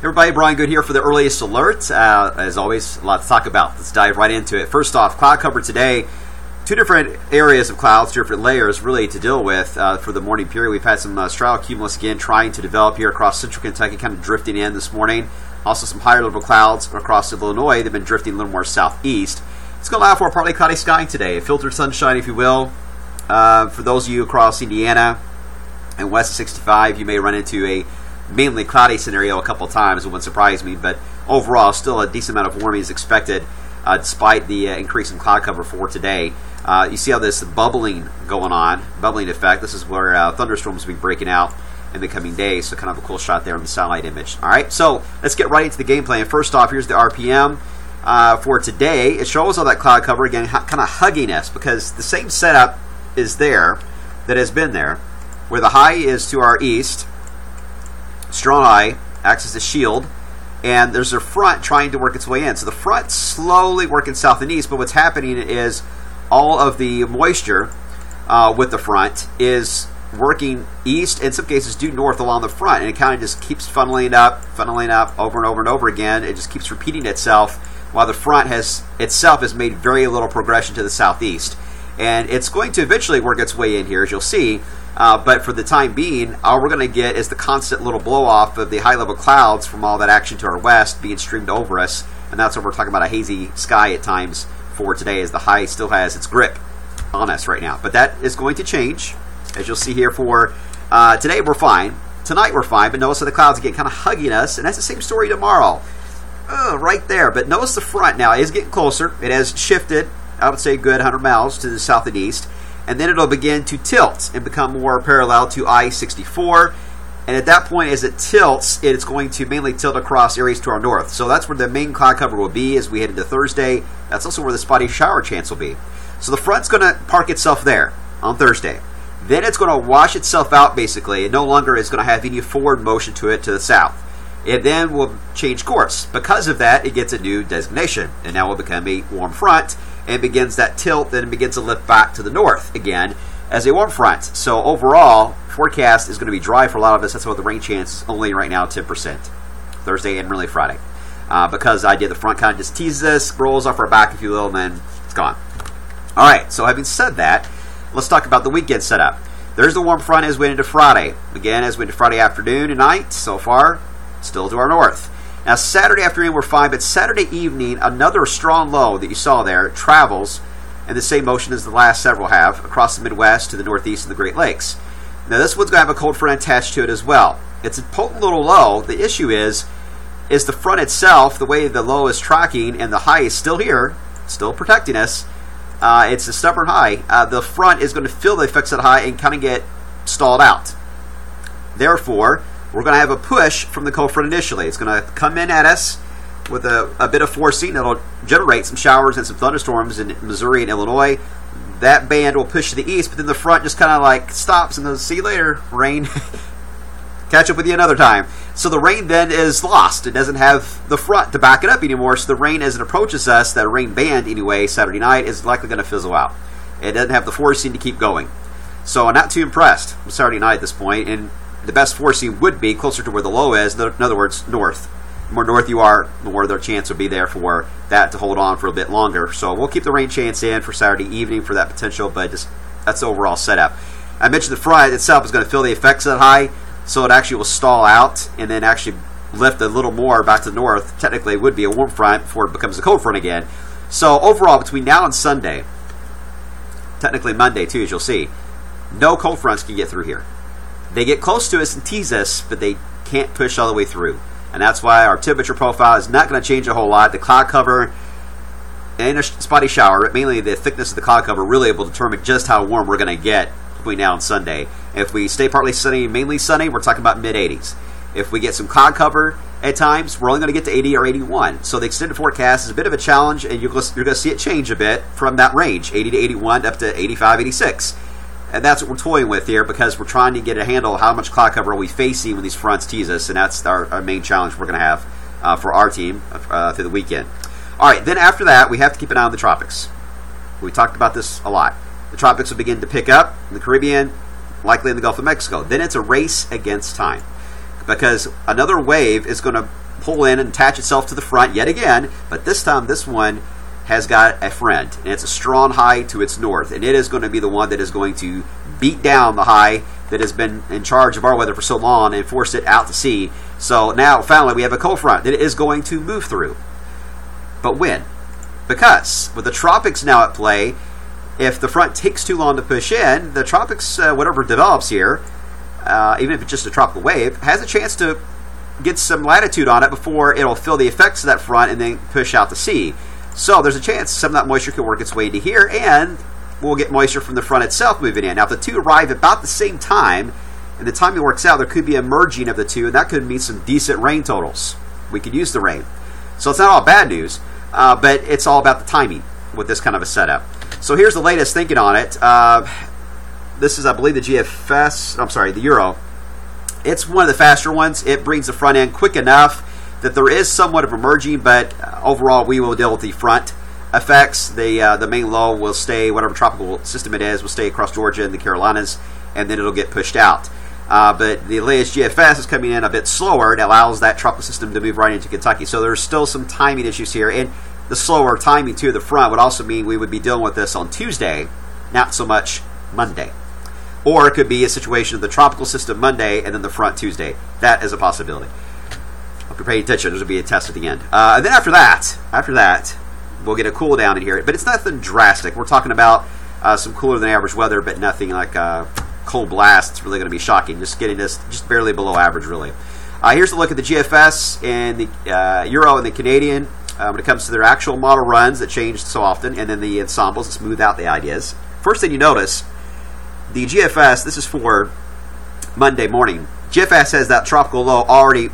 Everybody, Brian Good here for the earliest alert. As always, a lot to talk about. Let's dive right into it. First off, cloud cover today. Two different areas of clouds, two different layers really to deal with for the morning period. We've had some stratocumulus again trying to develop here across central Kentucky, kind of drifting in this morning. Also some higher level clouds across Illinois. They've been drifting a little more southeast. It's going to allow for a partly cloudy sky today. Filtered sunshine, if you will. For those of you across Indiana and west of 65, you may run into a mainly cloudy scenario a couple of times. It wouldn't surprise me, but overall, still a decent amount of warming is expected despite the increase in cloud cover for today. You see how this bubbling going on, bubbling effect. This is where thunderstorms will be breaking out in the coming days, so kind of a cool shot there on the satellite image. All right, so let's get right into the game plan. First off, here's the RPM for today. It shows all that cloud cover, again, kind of hugging us because the same setup is there that has been there, where the high is to our east. Strong eye acts as a shield, and there's a front trying to work its way in. So the front slowly working south and east, but what's happening is all of the moisture with the front is working east, in some cases due north along the front, and it kind of just keeps funneling up over and over and over again. It just keeps repeating itself while the front has made very little progression to the southeast. And it's going to eventually work its way in here, as you'll see. But for the time being, all we're going to get is the constant little blow-off of the high-level clouds from all that action to our west being streamed over us. And that's what we're talking about, a hazy sky at times for today, as the high still has its grip on us right now. But that is going to change, as you'll see here for today we're fine. Tonight we're fine, but notice how the clouds again kind of hugging us. And that's the same story tomorrow. Right there. But notice the front now is getting closer. It has shifted, I would say, a good 100 miles to the south and east. And then it'll begin to tilt and become more parallel to I-64. And at that point, as it tilts, it's going to mainly tilt across areas to our north. So that's where the main cloud cover will be as we head into Thursday. That's also where the spotty shower chance will be. So the front's going to park itself there on Thursday. Then it's going to wash itself out, basically. It no longer is going to have any forward motion to it to the south. It then will change course. Because of that, it gets a new designation. And now will become a warm front. And begins that tilt, then it begins to lift back to the north again as a warm front. So overall, forecast is going to be dry for a lot of us. That's why the rain chance is only right now 10%. Thursday and really Friday. Because the front kind of just teases us, rolls off our back, if you will, and then it's gone. All right, so having said that, let's talk about the weekend setup. There's the warm front as we head into Friday. Again, as we head into Friday afternoon and night, so far, still to our north. Now, Saturday afternoon, we're fine, but Saturday evening, another strong low that you saw there travels in the same motion as the last several have across the Midwest to the Northeast and the Great Lakes. Now, this one's going to have a cold front attached to it as well. It's a potent little low. The issue is the front itself, the way the low is tracking, and the high is still here, still protecting us. It's a stubborn high. The front is going to feel the effects of the high and kind of get stalled out. Therefore, we're going to have a push from the cold front initially. It's going to come in at us with a bit of forcing. It'll generate some showers and some thunderstorms in Missouri and Illinois. That band will push to the east, but then the front just kind of like stops and goes, see you later, rain. Catch up with you another time. So the rain then is lost. It doesn't have the front to back it up anymore, so the rain as it approaches us, that rain band anyway, Saturday night, is likely going to fizzle out. It doesn't have the forcing to keep going. So I'm not too impressed with Saturday night at this point, and the best forcing would be closer to where the low is. In other words, north. The more north you are, the more their chance would be there for that to hold on for a bit longer. So we'll keep the rain chance in for Saturday evening for that potential, but that's the overall setup. I mentioned the front itself is going to feel the effects of that high, so it actually will stall out and then actually lift a little more back to the north. Technically, it would be a warm front before it becomes a cold front again. So overall, between now and Sunday, technically Monday too, as you'll see, no cold fronts can get through here. They get close to us and tease us, but they can't push all the way through. And that's why our temperature profile is not going to change a whole lot. The cloud cover and a spotty shower, but mainly the thickness of the cloud cover, really will determine just how warm we're going to get between now and Sunday. If we stay partly sunny, mainly sunny, we're talking about mid-80s. If we get some cloud cover at times, we're only going to get to 80 or 81. So the extended forecast is a bit of a challenge, and you're going to see it change a bit from that range, 80 to 81 up to 85, 86. And that's what we're toying with here because we're trying to get a handle of how much cloud cover are we facing when these fronts tease us, and that's our main challenge we're going to have for our team through the weekend. All right, then after that, we have to keep an eye on the tropics. We talked about this a lot. The tropics will begin to pick up in the Caribbean, likely in the Gulf of Mexico. Then it's a race against time because another wave is going to pull in and attach itself to the front yet again, but this time this one has got a friend, and it's a strong high to its north, and it is going to be the one that is going to beat down the high that has been in charge of our weather for so long and force it out to sea. So now, finally, we have a cold front that it is going to move through. But when? Because with the tropics now at play, if the front takes too long to push in, the tropics, whatever develops here, even if it's just a tropical wave, has a chance to get some latitude on it before it'll feel the effects of that front and then push out to sea. So there's a chance some of that moisture could work its way into here, and we'll get moisture from the front itself moving in. Now, if the two arrive about the same time, and the timing works out, there could be a merging of the two, and that could mean some decent rain totals. We could use the rain. So it's not all bad news, but it's all about the timing with this kind of a setup. So here's the latest thinking on it. This is, I believe, the the Euro. It's one of the faster ones. It brings the front end quick enough that there is somewhat of a merging, but overall we will deal with the front effects. The main low will stay, whatever tropical system it is, will stay across Georgia and the Carolinas, and then it'll get pushed out. But the latest GFS is coming in a bit slower. It allows that tropical system to move right into Kentucky. So there's still some timing issues here, and the slower timing to the front would also mean we would be dealing with this on Tuesday, not so much Monday. Or it could be a situation of the tropical system Monday and then the front Tuesday. That is a possibility. If you're paying attention, there's going to be a test at the end. And then after that, we'll get a cool down in here. But it's nothing drastic. We're talking about some cooler than average weather, but nothing like cold blast. It's really going to be shocking. Just getting this just barely below average, really. Here's a look at the GFS and the Euro and the Canadian when it comes to their actual model runs that change so often, and then the ensembles that smooth out the ideas. First thing you notice, the GFS, this is for Monday morning. GFS has that tropical low already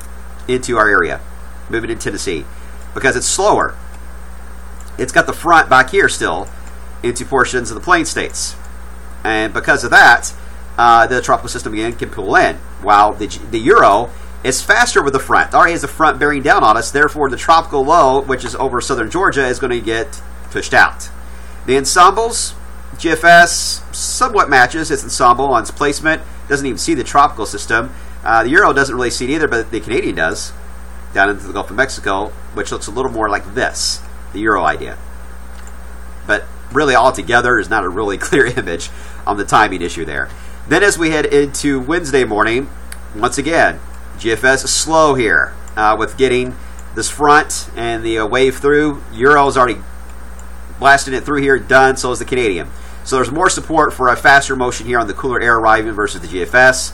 into our area, moving in Tennessee. Because it's slower, it's got the front back here still into portions of the plain states. And because of that, the tropical system again can pull in. While the Euro is faster with the front. It already has the front bearing down on us, therefore the tropical low, which is over southern Georgia, is going to get pushed out. The ensembles, GFS somewhat matches its ensemble on its placement. Doesn't even see the tropical system. The Euro doesn't really see it either, but the Canadian does, down into the Gulf of Mexico, which looks a little more like this, the Euro idea. But really altogether is not a really clear image on the timing issue there. Then as we head into Wednesday morning, once again, GFS is slow here with getting this front and the wave through. Euro is already blasting it through here, done, so is the Canadian. So there's more support for a faster motion here on the cooler air arriving versus the GFS.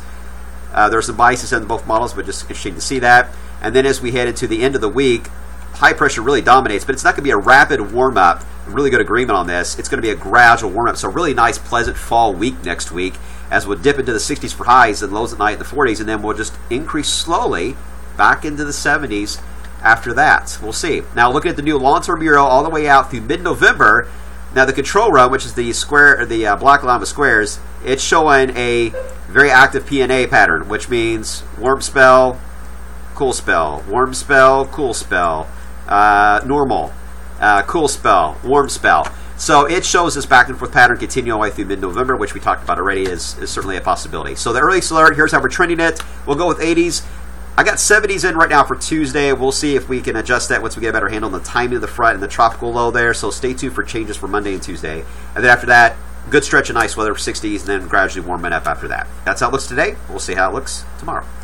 There are some biases in both models, but just interesting to see that. And then as we head into the end of the week, high pressure really dominates, but it's not going to be a rapid warm-up. Really good agreement on this. It's going to be a gradual warm-up, so a really nice, pleasant fall week next week as we'll dip into the 60s for highs and lows at night in the 40s, and then we'll just increase slowly back into the 70s after that. We'll see. Now, looking at the new long-term Euro all the way out through mid-November, now the control run, which is the square, or the black line with squares, it's showing a very active PNA pattern, which means warm spell, cool spell, warm spell, cool spell, normal, cool spell, warm spell. So it shows this back and forth pattern continue all the way through mid-November, which we talked about already is certainly a possibility. So the earliest alert, here's how we're trending it. We'll go with 80s. I got 70s in right now for Tuesday. We'll see if we can adjust that once we get a better handle on the timing of the front and the tropical low there. So stay tuned for changes for Monday and Tuesday. And then after that, good stretch of nice weather for 60s and then gradually warming up after that. That's how it looks today. We'll see how it looks tomorrow.